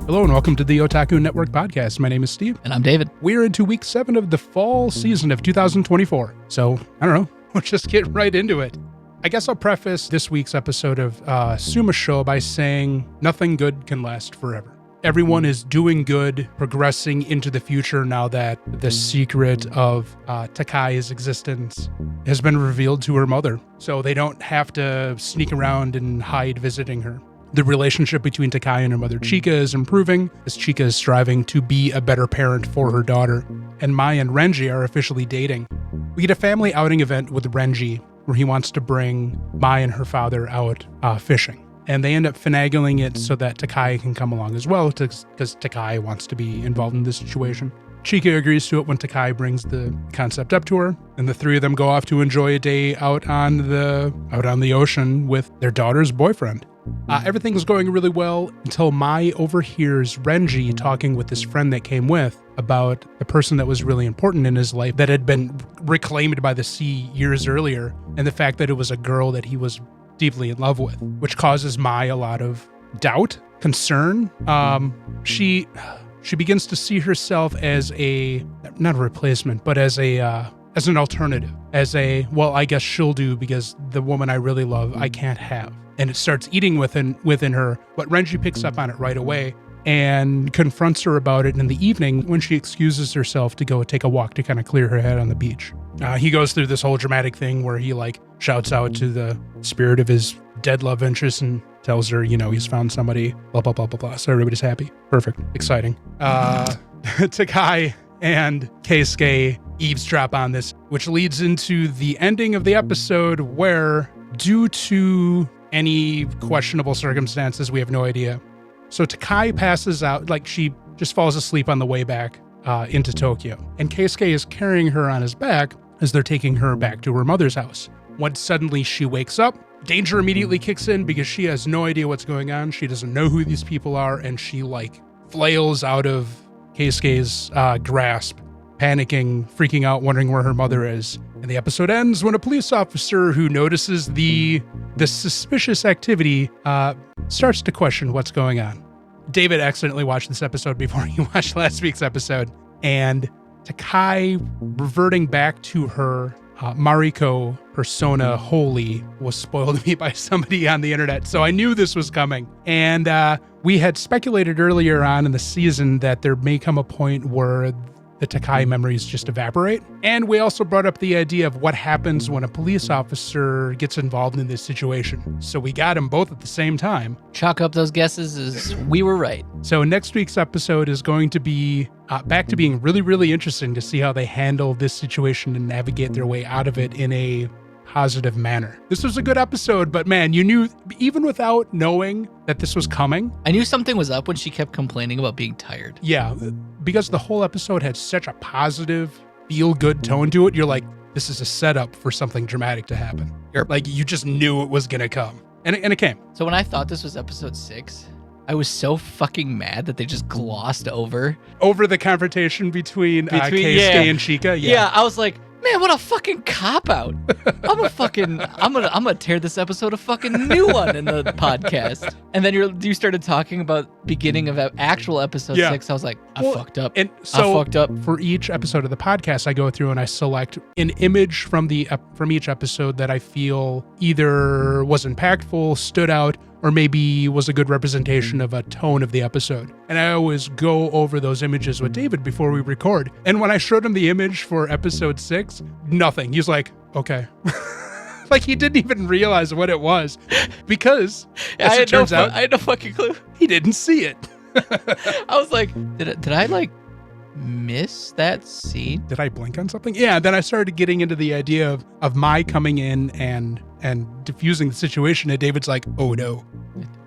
Hello and welcome to the Otaku Network podcast. My name is Steve. And I'm David. We're into week 7 of the fall season of 2024. So, I don't know, we'll just get right into it. I guess I'll preface this week's episode of TsumaSho by saying nothing good can last forever. Everyone is doing good, progressing into the future now that the secret of Takai's existence has been revealed to her mother. So they don't have to sneak around and hide visiting her. The relationship between Takai and her mother Chika is improving, as Chika is striving to be a better parent for her daughter. And Mai and Renji are officially dating. We get a family outing event with Renji, where he wants to bring Mai and her father out fishing. And they end up finagling it so that Takai can come along as well, because Takai wants to be involved in this situation. Chika agrees to it when Takai brings the concept up to her, and the three of them go off to enjoy a day out on the ocean with their daughter's boyfriend. Everything's going really well until Mai overhears Renji talking with this friend that came with about the person that was really important in his life that had been reclaimed by the sea years earlier, and the fact that it was a girl that he was deeply in love with, which causes Mai a lot of doubt, concern. She begins to see herself as not a replacement, but as an alternative, I guess she'll do because the woman I really love, I can't have. And it starts eating within her, but Renji picks up on it right away and confronts her about it in the evening when she excuses herself to go take a walk to kind of clear her head on the beach. He goes through this whole dramatic thing where he shouts out to the spirit of his dead love interest and tells her, he's found somebody, blah, blah, blah, blah, blah. So everybody's happy. Perfect. Exciting. Takai and Keisuke eavesdrop on this, which leads into the ending of the episode where, due to any questionable circumstances, we have no idea. So Takai passes out, she just falls asleep on the way back into Tokyo. And Keisuke is carrying her on his back as they're taking her back to her mother's house. When suddenly she wakes up, danger immediately kicks in because she has no idea what's going on. She doesn't know who these people are, and she flails out of Keisuke's grasp, panicking, freaking out, wondering where her mother is. And the episode ends when a police officer who notices the suspicious activity starts to question what's going on. David accidentally watched this episode before he watched last week's episode, and Takai reverting back to her Mariko persona wholly was spoiled to me by somebody on the internet, so I knew this was coming. And we had speculated earlier on in the season that there may come a point where the Takai memories just evaporate. And we also brought up the idea of what happens when a police officer gets involved in this situation. So we got them both at the same time. Chalk up those guesses as we were right. So next week's episode is going to be back to being really, really interesting to see how they handle this situation and navigate their way out of it in a positive manner. This was a good episode, but man, you knew, even without knowing that this was coming. I knew something was up when she kept complaining about being tired. Yeah, because the whole episode had such a positive, feel-good tone to it. You're like, this is a setup for something dramatic to happen. You just knew it was going to come. And it came. So when I thought this was episode 6, I was so fucking mad that they just glossed over the confrontation between Keisuke and Chika. Yeah, I was like, man, what a fucking cop-out. I'm gonna tear this episode a fucking new one in the podcast. And then you started talking about beginning of actual episode 6. I was like, I fucked up. And so I fucked up. For each episode of the podcast, I go through and I select an image from each episode that I feel either was impactful, stood out, or maybe was a good representation of a tone of the episode. And I always go over those images with David before we record. And when I showed him the image for episode 6, nothing. He's like, okay. He didn't even realize what it was because, as it turns out, I had no fucking clue. He didn't see it. I was like, did I miss that scene? Did I blink on something? Yeah, then I started getting into the idea of Mai coming in and diffusing the situation, and David's like, oh no.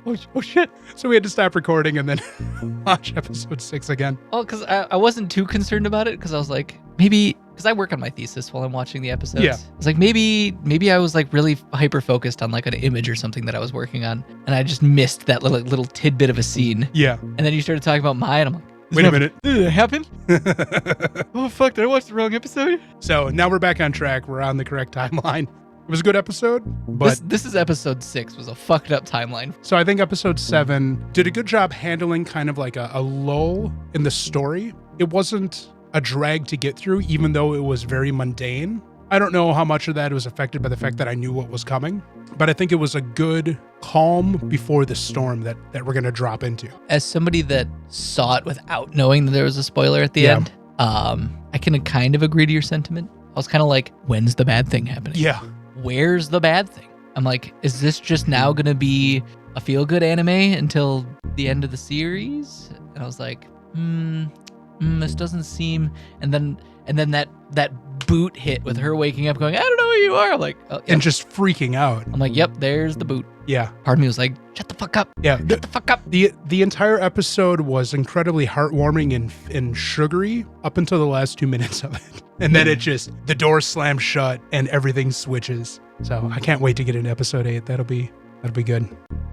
Oh shit. So we had to stop recording and then watch episode 6 again. Well, because I wasn't too concerned about it, because I was like, maybe, because I work on my thesis while I'm watching the episodes. Yeah. I was like, maybe I was really hyper-focused on an image or something that I was working on, and I just missed that little tidbit of a scene. Yeah. And then you started talking about Mai, and I'm like, wait a minute. Did it happen? Oh, fuck, did I watch the wrong episode? So now we're back on track. We're on the correct timeline. It was a good episode, but this is episode 6, was a fucked up timeline. so I think episode 7 did a good job handling kind of like a lull in the story. It wasn't a drag to get through, even though it was very mundane. I don't know how much of that was affected by the fact that I knew what was coming, but I think it was a good calm before the storm that we're going to drop into. As somebody that saw it without knowing that there was a spoiler at the end, I can kind of agree to your sentiment. I was kind of like, when's the bad thing happening? Yeah. Where's the bad thing? I'm like, is this just now going to be a feel-good anime until the end of the series? And I was like, this doesn't seem... And then that boot hit with her waking up going, I don't know who you are. I'm like, oh, yep. And just freaking out. I'm like, yep, there's the boot. Yeah. Part of me was like, shut the fuck up. Yeah. Shut the fuck up. The entire episode was incredibly heartwarming and sugary up until the last 2 minutes of it. And then the door slams shut and everything switches. So I can't wait to get into episode 8. That'll be good.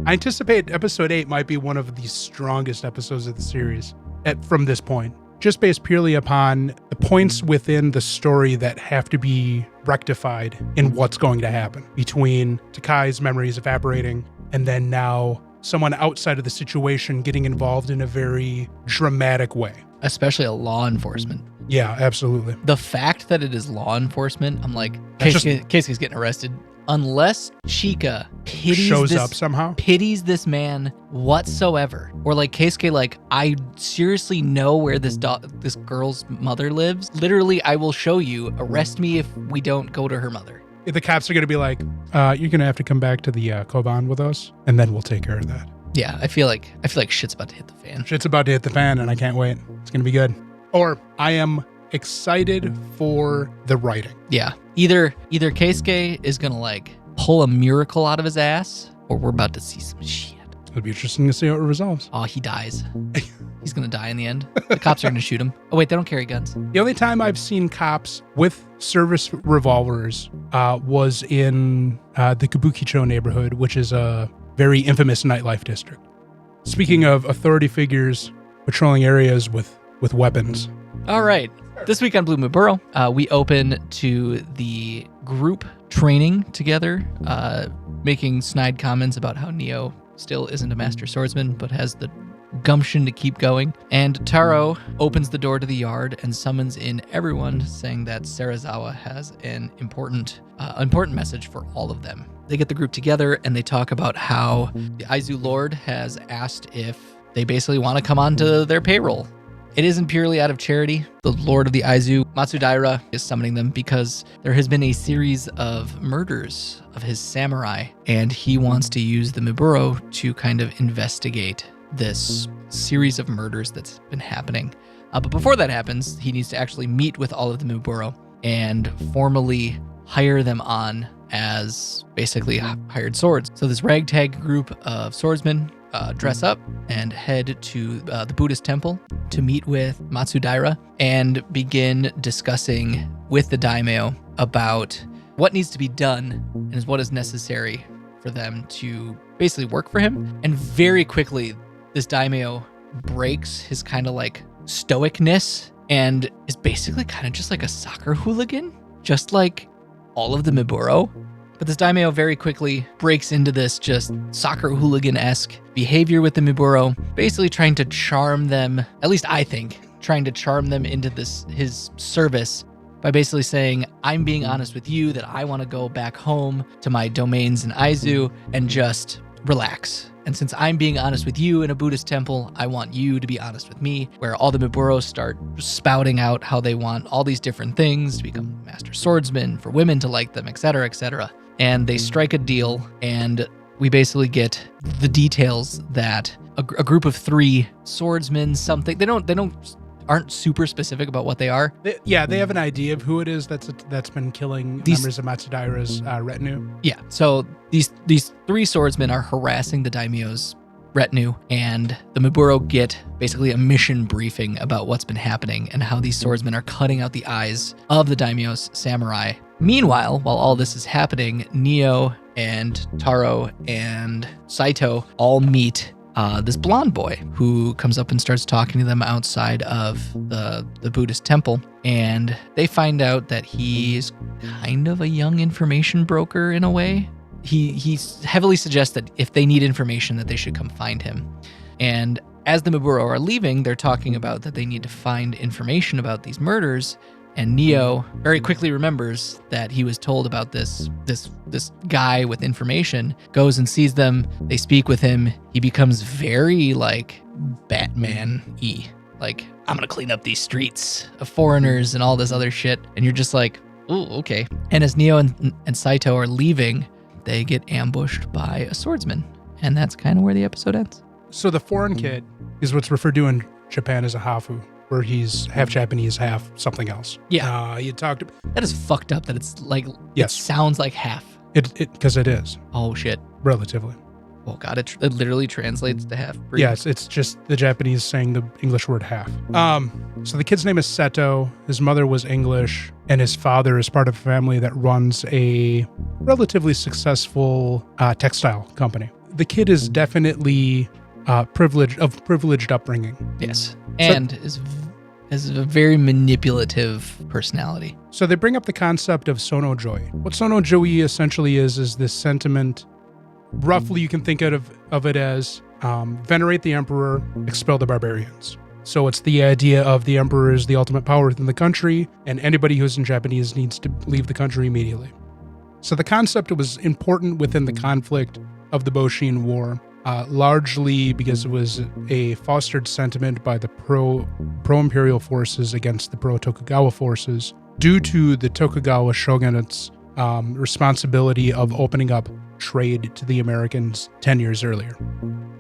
I anticipate episode 8 might be one of the strongest episodes of the series from this point. Just based purely upon the points within the story that have to be rectified in what's going to happen between Takai's memories evaporating and then now someone outside of the situation getting involved in a very dramatic way. Especially a law enforcement. Yeah, absolutely. The fact that it is law enforcement, I'm like, Keisuke's getting arrested. Unless Chika pities this man whatsoever, or like Keisuke, like, I seriously know where this girl's mother lives. Literally, I will show you. Arrest me if we don't go to her mother. The cops are going to be like, you're going to have to come back to the Koban with us, and then we'll take care of that. Yeah, I feel like shit's about to hit the fan. Shit's about to hit the fan, and I can't wait. It's going to be good. Or I am excited for the writing. Yeah. Either Keisuke is going to like pull a miracle out of his ass, or we're about to see some shit. It'll be interesting to see how it resolves. Oh, he dies. He's going to die in the end. The cops are going to shoot him. Oh, wait, they don't carry guns. The only time I've seen cops with service revolvers was in the Kabukicho neighborhood, which is a very infamous nightlife district. Speaking of authority figures patrolling areas with weapons. All right. This week on Blue Miburo, we open to the group training together, making snide comments about how Neo still isn't a master swordsman, but has the gumption to keep going. And Taro opens the door to the yard and summons in everyone, saying that Serizawa has an important message for all of them. They get the group together and they talk about how the Aizu Lord has asked if they basically want to come onto their payroll. It isn't purely out of charity. The Lord of the Aizu, Matsudaira, is summoning them because there has been a series of murders of his samurai, and he wants to use the Miburo to kind of investigate this series of murders that's been happening. But before that happens, he needs to actually meet with all of the Miburo and formally hire them on as basically hired swords. So this ragtag group of swordsmen dress up and head to the Buddhist temple to meet with Matsudaira and begin discussing with the daimyo about what needs to be done and what is necessary for them to basically work for him. And very quickly, this daimyo breaks his kind of like stoicness and is basically kind of just like a soccer hooligan, just like all of the Miburo. But this daimyo very quickly breaks into this just soccer hooligan-esque behavior with the Miburo, basically trying to charm them, at least I think, trying to charm them into his service by basically saying, I'm being honest with you that I want to go back home to my domains in Aizu and just relax. And since I'm being honest with you in a Buddhist temple, I want you to be honest with me, where all the Miburo start spouting out how they want all these different things to become master swordsmen, for women to like them, etc., etc. And they strike a deal, and we basically get the details that a group of 3 swordsmen, something, they aren't super specific about what they are. They have an idea of who it is that's been killing members of Matsudaira's retinue. Yeah, so these 3 swordsmen are harassing the daimyo's retinue, and the Miburo get basically a mission briefing about what's been happening and how these swordsmen are cutting out the eyes of the daimyo's samurai. Meanwhile, while all this is happening, Neo and Taro and Saito all meet this blonde boy who comes up and starts talking to them outside of the Buddhist temple. And they find out that he's kind of a young information broker in a way. He heavily suggests that if they need information, that they should come find him. And as the Miburo are leaving, they're talking about that they need to find information about these murders. And Neo very quickly remembers that he was told about this guy with information, goes and sees them. They speak with him. He becomes very like Batman-y. Like, I'm going to clean up these streets of foreigners and all this other shit. And you're just like, ooh, okay. And as Neo and Saito are leaving, they get ambushed by a swordsman. And that's kind of where the episode ends. So the foreign kid is what's referred to in Japan as a hafu, where he's half Japanese, half something else. Yeah. You talked... That is fucked up that it's like... Yes. It sounds like half. Because it is. Oh, shit. Relatively. Oh, God. It literally translates to half. Yes, it's just the Japanese saying the English word half. So the kid's name is Seto. His mother was English, and his father is part of a family that runs a relatively successful textile company. The kid is definitely privileged upbringing. Yes. And has a very manipulative personality. So they bring up the concept of sono-joi. What sono-joi essentially is this sentiment. Roughly, you can think of it as venerate the emperor, expel the barbarians. So it's the idea of the emperor is the ultimate power within the country, and anybody who's in Japanese needs to leave the country immediately. So the concept was important within the conflict of the Boshin War, largely because it was a fostered sentiment by the pro-imperial forces against the pro-Tokugawa forces due to the Tokugawa shogunate's responsibility of opening up trade to the Americans 10 years earlier.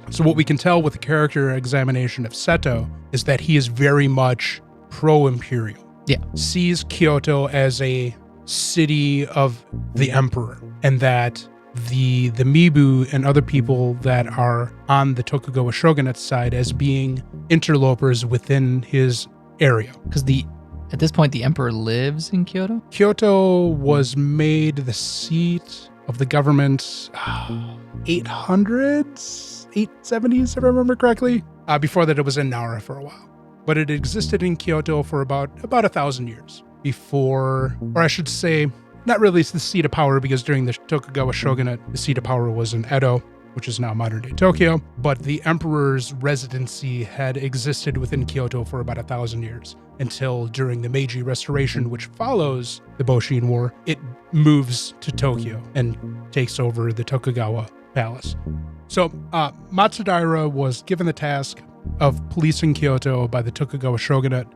So what we can tell with the character examination of Seto is that he is very much pro-imperial. Yeah. Sees Kyoto as a city of the emperor, and that the Mibu and other people that are on the Tokugawa shogunate side as being interlopers within his area. Because at this point, the emperor lives in Kyoto? Kyoto was made the seat of the government 800s, 870s, if I remember correctly. Before that, it was in Nara for a while. But it existed in Kyoto for about 1,000 years before, or I should say, not really the seat of power, because during the Tokugawa shogunate, the seat of power was in Edo, which is now modern-day Tokyo, but the emperor's residency had existed within Kyoto for about 1,000 years, until during the Meiji Restoration, which follows the Boshin War, it moves to Tokyo and takes over the Tokugawa palace. So Matsudaira was given the task of policing Kyoto by the Tokugawa shogunate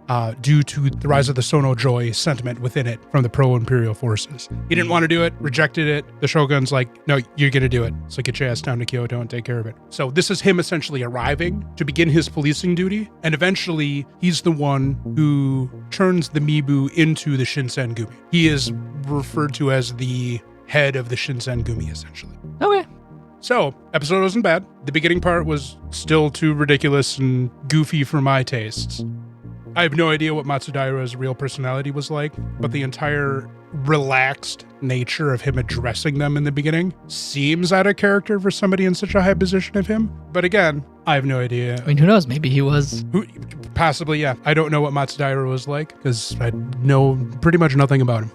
due to the rise of the sono-joi sentiment within it from the pro-imperial forces. He didn't want to do it, rejected it. The shogun's like, no, you're going to do it. So get your ass down to Kyoto and take care of it. So this is him essentially arriving to begin his policing duty. And eventually he's the one who turns the Mibu into the Shinsengumi. He is referred to as the head of the Shinsengumi, essentially. Okay. So, episode wasn't bad. The beginning part was still too ridiculous and goofy for my tastes. I have no idea what Matsudaira's real personality was like, but the entire relaxed nature of him addressing them in the beginning seems out of character for somebody in such a high position of him. But again, I have no idea. I mean, who knows? Maybe he was. Possibly, yeah. I don't know what Matsudaira was like, because I know pretty much nothing about him.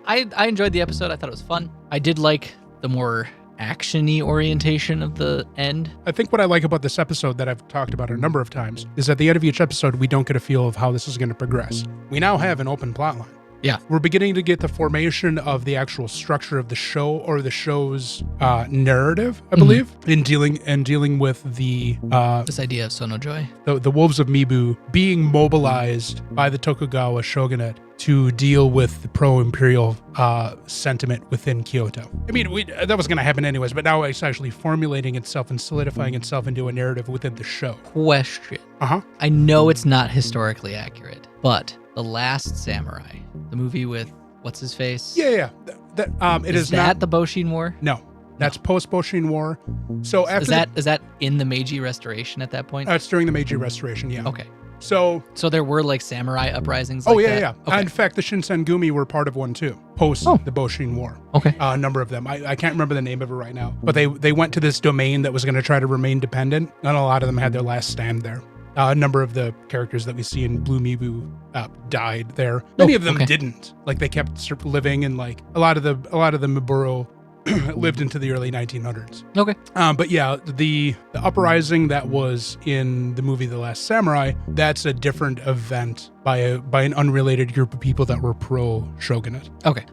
I enjoyed the episode. I thought it was fun. I did like the more action-y orientation of the end. I think what I like about this episode that I've talked about a number of times is at the end of each episode, we don't get a feel of how this is going to progress. We now have an open plotline. Yeah. We're beginning to get the formation of the actual structure of the show, or the show's narrative, I believe, in dealing with the this idea of sono-joi. The wolves of Mibu being mobilized by the Tokugawa shogunate to deal with the pro-imperial sentiment within Kyoto. I mean, that was going to happen anyways, but now it's actually formulating itself and solidifying itself into a narrative within the show. Question. I know it's not historically accurate, but The Last Samurai, the movie with what's his face? Yeah. Is that not the Boshin War? No. That's post-Boshin War. So after is that in the Meiji Restoration at that point? It's during the Meiji Restoration, yeah. Okay. So there were like samurai uprisings. oh like yeah, that? yeah. Okay. In fact, the Shinsengumi were part of one too, post the Boshin War. Okay. A number of them. I can't remember the name of it right now, but they went to this domain that was going to try to remain dependent, and a lot of them had their last stand there. A number of the characters that we see in Blue Mibu died there. Many of them didn't. Like they kept living, and like a lot of the Miburo lived into the early 1900s. Okay. But yeah, the uprising that was in the movie The Last Samurai, that's a different event by an unrelated group of people that were pro-shogunate. Okay.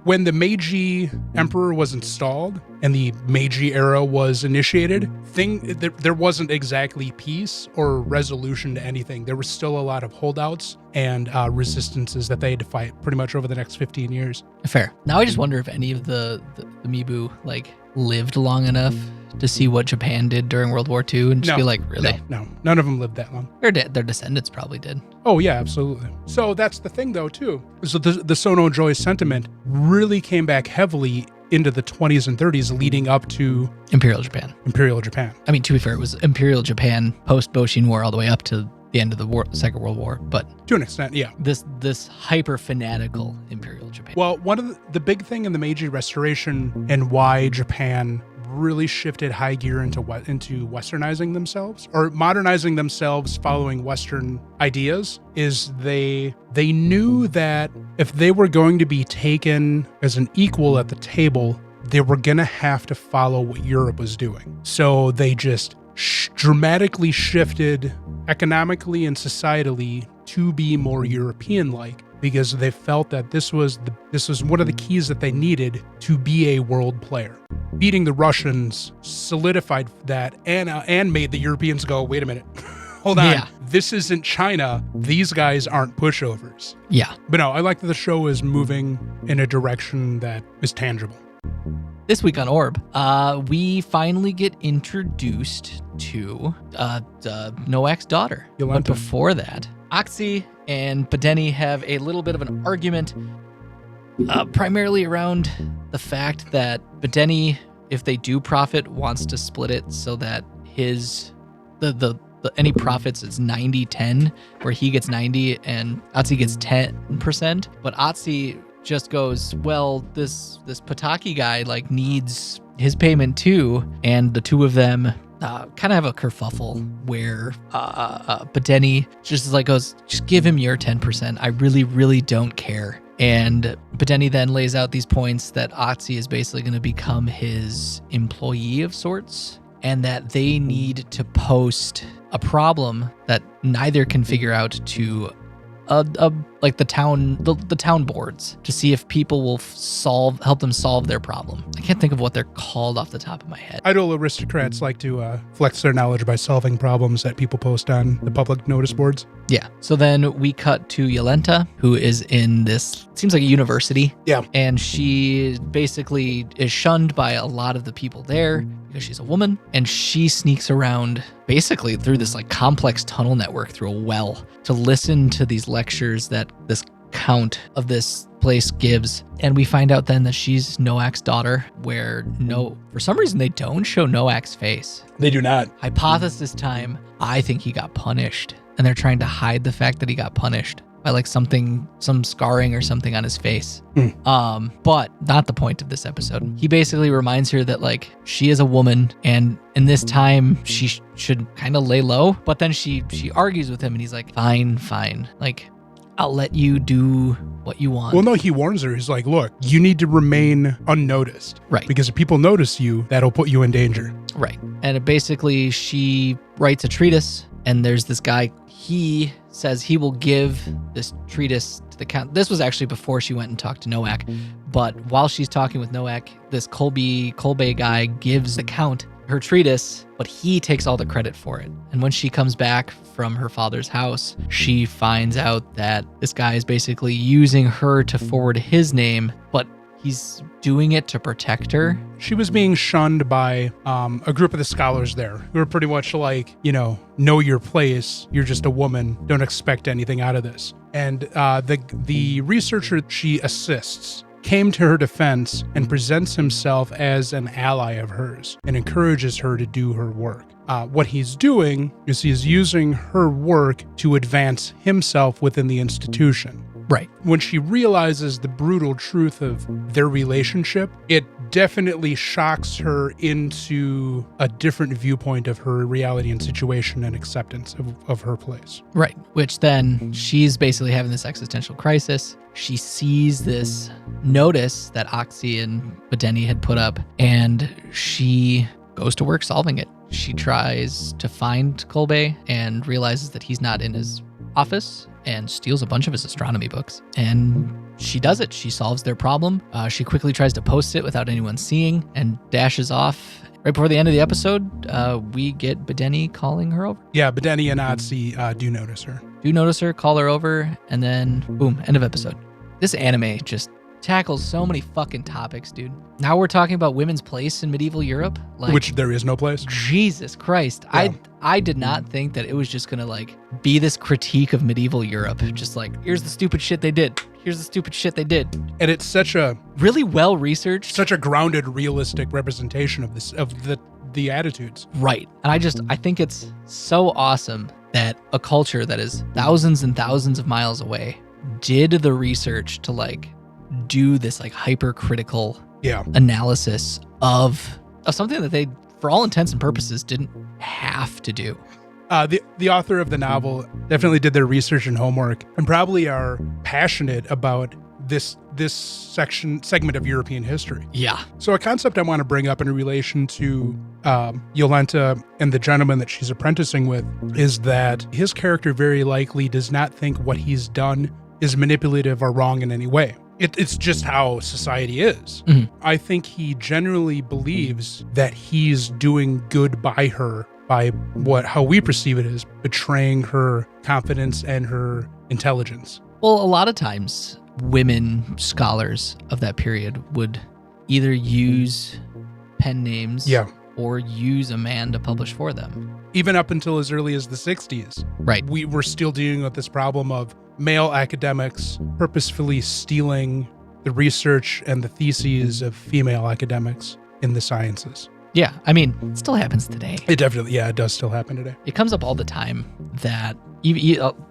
When the Meiji Emperor was installed and the Meiji era was initiated, there wasn't exactly peace or resolution to anything. There was still a lot of holdouts and resistances that they had to fight pretty much over the next 15 years. Fair. Now I just wonder if any of the Mibu like lived long enough to see what Japan did during World War II and just be like, really? No, none of them lived that long. Their descendants probably did. Oh yeah, absolutely. So that's the thing though too. So the Sono Joy sentiment really came back heavily into the 20s and 30s leading up to Imperial Japan. I mean, to be fair, it was Imperial Japan post Boshin War all the way up to the end of the Second World War, but to an extent, yeah. This hyper fanatical Imperial Japan. Well, one of the big thing in the Meiji Restoration and why Japan really shifted high gear into westernizing themselves or modernizing themselves following Western ideas is they knew that if they were going to be taken as an equal at the table, they were going to have to follow what Europe was doing. So they just dramatically shifted economically and societally to be more European-like because they felt that this was one of the keys that they needed to be a world player. Beating the Russians solidified that and made the Europeans go, wait a minute, hold on. Yeah. This isn't China. These guys aren't pushovers. Yeah. But no, I like that the show is moving in a direction that is tangible. This week on Orb, we finally get introduced to Noak's daughter. Yolanta. But before that, Oxy and Badeni have a little bit of an argument, primarily around the fact that Badeni, if they do profit, wants to split it so that any profits is 90-10, where he gets 90 and Otzi gets 10%. But Otzi just goes, well, this Pataki guy like needs his payment too, and the two of them kind of have a kerfuffle where Badeni just like goes, just give him your 10%. I really, really don't care. And Badeni then lays out these points that Otzi is basically going to become his employee of sorts, and that they need to post a problem that neither can figure out to like the town boards to see if people will help them solve their problem. I can't think of what they're called off the top of my head. Idle aristocrats like to flex their knowledge by solving problems that people post on the public notice boards. Yeah. So then we cut to Yolanta, who is in this, seems like a university. Yeah. And she basically is shunned by a lot of the people there because she's a woman. And she sneaks around basically through this like complex tunnel network through a well to listen to these lectures that this count of this place gives. And we find out then that she's Noak's daughter, where for some reason they don't show Noak's face. They do not. Hypothesis time, I think he got punished. And they're trying to hide the fact that he got punished by like some scarring or something on his face. But not the point of this episode. He basically reminds her that like she is a woman and in this time she should kind of lay low. But then she argues with him and he's like, fine. Like, I'll let you do what you want. Well, no, he warns her. He's like, look, you need to remain unnoticed. Right. Because if people notice you, that'll put you in danger. Right. And basically she writes a treatise and there's this guy, he says he will give this treatise to the count. This was actually before she went and talked to Noak. But while she's talking with Noak, this Kolbe guy gives the count her treatise, but he takes all the credit for it. And when she comes back from her father's house, she finds out that this guy is basically using her to forward his name, but he's doing it to protect her. She was being shunned by a group of the scholars there who were pretty much like, know your place. You're just a woman. Don't expect anything out of this. And the researcher she assists came to her defense and presents himself as an ally of hers and encourages her to do her work. what he's doing is he's using her work to advance himself within the institution. Right. When she realizes the brutal truth of their relationship, it definitely shocks her into a different viewpoint of her reality and situation and acceptance of her place. Right. Which then she's basically having this existential crisis. She sees this notice that Oxy and Badeni had put up, and she goes to work solving it. She tries to find Kolbe and realizes that he's not in his office and steals a bunch of his astronomy books. And she does it. She solves their problem. She quickly tries to post it without anyone seeing and dashes off. Right before the end of the episode, we get Badeni calling her over. Yeah, Badeni and Otzi do notice her. Do notice her, call her over, and then boom, end of episode. This anime just tackles so many fucking topics, dude. Now we're talking about women's place in medieval Europe. Like, which there is no place. Jesus Christ. Yeah. I did not think that it was just gonna like be this critique of medieval Europe. Just like, here's the stupid shit they did. Here's the stupid shit they did. And it's such a really well researched, such a grounded, realistic representation of this, of the attitudes. Right. And I think it's so awesome that a culture that is thousands and thousands of miles away did the research to like do this like hypercritical analysis of something that they, for all intents and purposes, didn't have to do. The author of the novel definitely did their research and homework, and probably are passionate about this segment of European history. Yeah. So a concept I want to bring up in relation to Yolenta and the gentleman that she's apprenticing with is that his character very likely does not think what he's done is manipulative or wrong in any way. It's just how society is. Mm-hmm. I think he generally believes that he's doing good by her, by how we perceive it as betraying her confidence and her intelligence. Well, a lot of times women scholars of that period would either use pen names or use a man to publish for them. Even up until as early as the 60s. Right. We were still dealing with this problem of male academics purposefully stealing the research and the theses of female academics in the sciences. Yeah, I mean, it still happens today. It definitely, it does still happen today. It comes up all the time that,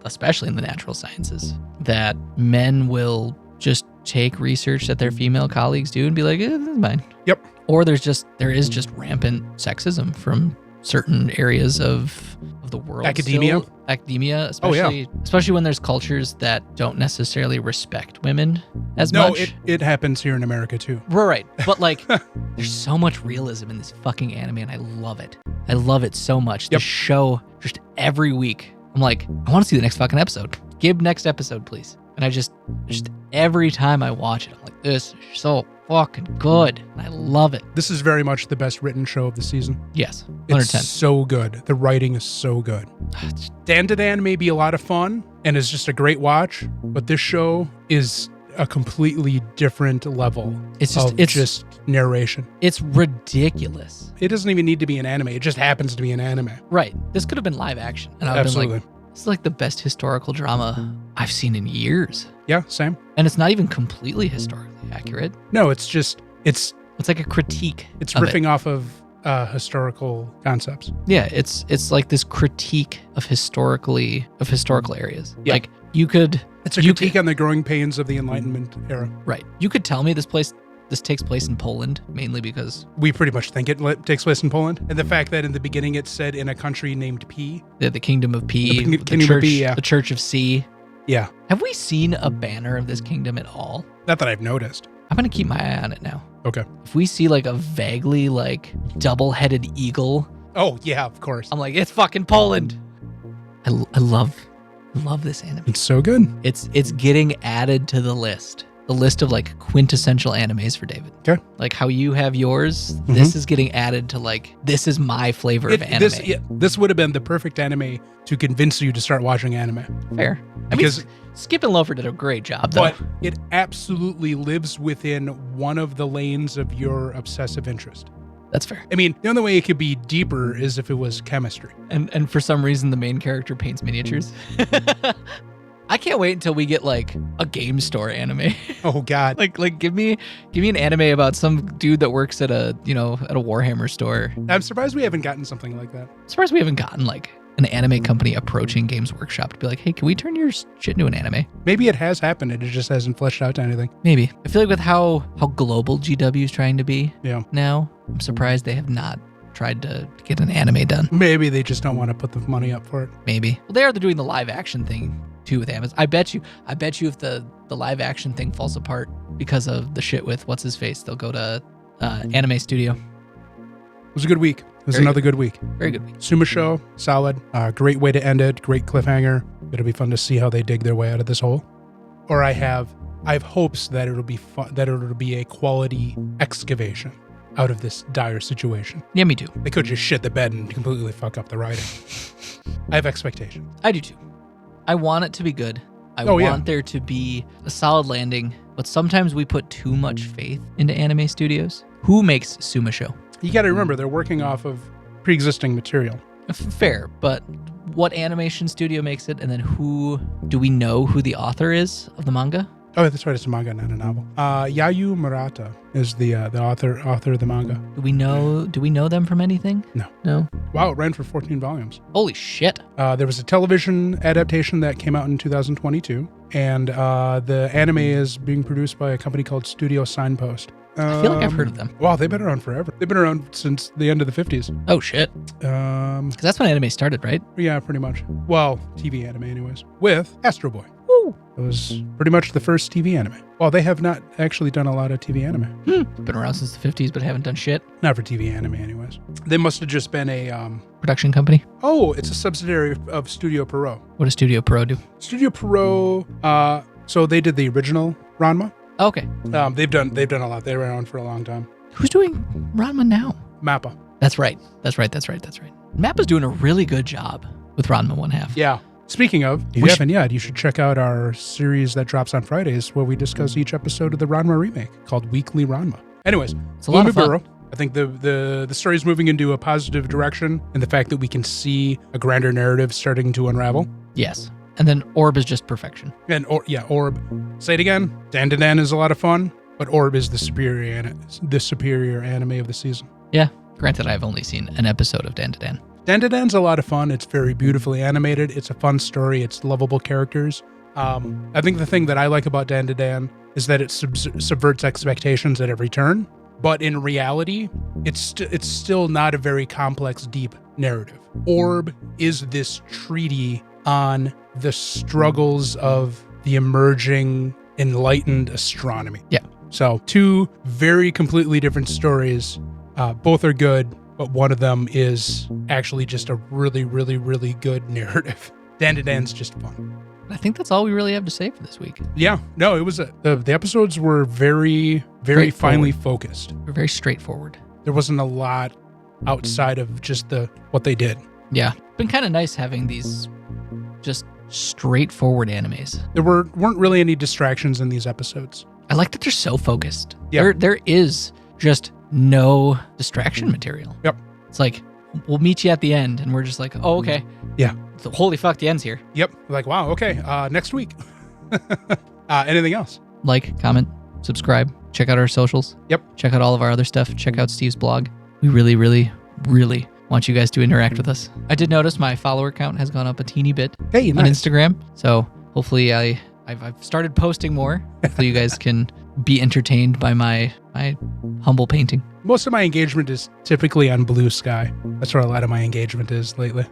especially in the natural sciences, that men will just take research that their female colleagues do and be like, this is mine. Yep. Or there is just rampant sexism from certain areas of the world. Academia, especially when there's cultures that don't necessarily respect women as much. No, it happens here in America too. Right. But like, there's so much realism in this fucking anime, and I love it. I love it so much. The show, just every week, I'm like, I want to see the next fucking episode. Give next episode, please. And I just every time I watch it, I'm like, this is so fucking good. And I love it. This is very much the best written show of the season. Yes, 110. It's so good. The writing is so good. Dan to Dan may be a lot of fun and is just a great watch, but this show is a completely different level it's just narration. It's ridiculous. It doesn't even need to be an anime. It just happens to be an anime. Right. This could have been live action. And I would have been like, this is like the best historical drama I've seen in years. Yeah, same. And it's not even completely historically accurate. No, it's like a critique. It's riffing off of historical concepts. Yeah, it's like this critique of historical areas. Yeah. Like it's a critique on the growing pains of the Enlightenment era. Right. You could tell me this takes place in Poland, mainly because we pretty much think it takes place in Poland. And the fact that in the beginning it said in a country named P. The Kingdom of P. The Church of C. Yeah. Have we seen a banner of this kingdom at all? Not that I've noticed. I'm going to keep my eye on it now. Okay. If we see like a vaguely like double-headed eagle. Oh, yeah, of course. I'm like, it's fucking Poland. I love this anime. It's so good. It's getting added to the list of like quintessential animes for David. Okay. Like how you have yours, this is getting added to like, this is my flavor of anime. This would have been the perfect anime to convince you to start watching anime. Fair. Because Skip and Loafer did a great job, though. But it absolutely lives within one of the lanes of your obsessive interest. That's fair. I mean, the only way it could be deeper is if it was chemistry. And for some reason, the main character paints miniatures. I can't wait until we get like a game store anime. Oh God. like give me an anime about some dude that works at a Warhammer store. I'm surprised we haven't gotten something like that. I'm surprised we haven't gotten like an anime company approaching Games Workshop to be like, hey, can we turn your shit into an anime? Maybe it has happened. It just hasn't fleshed out to anything. Maybe. I feel like with how global GW is trying to be now, I'm surprised they have not tried to get an anime done. Maybe they just don't want to put the money up for it. Maybe. Well, they're doing the live action thing too with Amazon. I bet you if the live action thing falls apart because of the shit with what's his face, they'll go to Anime Studio. It was a good week. It was another good week. Very good week. TsumaSho, solid. Great way to end it. Great cliffhanger. It'll be fun to see how they dig their way out of this hole. Or I have hopes that it'll be fun, that it'll be a quality excavation out of this dire situation. Yeah, me too. They could just shit the bed and completely fuck up the writing. I have expectations. I do too. I want it to be good. I want there to be a solid landing, but sometimes we put too much faith into anime studios. Who makes TsumaSho? You got to remember, they're working off of pre-existing material. Fair, but what animation studio makes it, and then do we know who the author is of the manga? Oh, that's right. It's a manga, not a novel. Yayu Murata is the author of the manga. Do we know them from anything? No. Wow, it ran for 14 volumes. Holy shit. There was a television adaptation that came out in 2022, and the anime is being produced by a company called Studio Signpost. I feel like I've heard of them. Wow, they've been around forever. They've been around since the end of the 50s. Oh, shit. Because that's when anime started, right? Yeah, pretty much. Well, TV anime anyways. With Astro Boy. Woo. It was pretty much the first TV anime. Well, they have not actually done a lot of TV anime. Been around since the 50s, but haven't done shit. Not for TV anime anyways. They must have just been a... production company? Oh, it's a subsidiary of Studio Pierrot. What does Studio Pierrot do? Studio Pierrot, so they did the original Ranma. Okay. They've done a lot. They were around for a long time. Who's doing Ranma now? Mappa. That's right. Mappa's doing a really good job with Ranma 1/2. Yeah. Speaking of, if you haven't yet, you should check out our series that drops on Fridays where we discuss each episode of the Ranma remake called Weekly Ranma. Anyways, it's a lot of fun. I think the story is moving into a positive direction, and the fact that we can see a grander narrative starting to unravel. Yes. And then Orb is just perfection. And Orb. Say it again. Dan is a lot of fun, but Orb is the superior anime of the season. Yeah. Granted, I've only seen an episode of Dan. Dan-to-Dan's a lot of fun. It's very beautifully animated. It's a fun story. It's lovable characters. I think the thing that I like about Dan-to-Dan is that it subverts expectations at every turn. But in reality, it's still not a very complex, deep narrative. Orb is this treatise on the struggles of the emerging enlightened astronomy. Yeah. So two very completely different stories. Both are good, but one of them is actually just a really, really, really good narrative. Dan-to-Dan's just fun. I think that's all we really have to say for this week. Yeah. No, it was the episodes were very, very finely focused. They're very straightforward. There wasn't a lot outside of just what they did. Yeah. It's been kind of nice having these just straightforward animes. There weren't really any distractions in these episodes. I like that they're so focused. Yeah. There is just no distraction material. Yep. It's like, we'll meet you at the end, and we're just like, oh, okay. Yeah. So, holy fuck, the end's here. Yep. Like, wow, okay. Next week. Anything else? Like, comment, subscribe, check out our socials. Yep. Check out all of our other stuff. Check out Steve's blog. We really, really, really want you guys to interact with us. I did notice my follower count has gone up a teeny bit on Instagram. So hopefully I've started posting more. Hopefully you guys can be entertained by my humble painting. Most of my engagement is typically on Blue Sky. That's where a lot of my engagement is lately.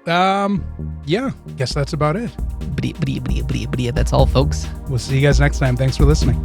Yeah, guess that's about it. That's all, folks. We'll see you guys next time. Thanks for listening.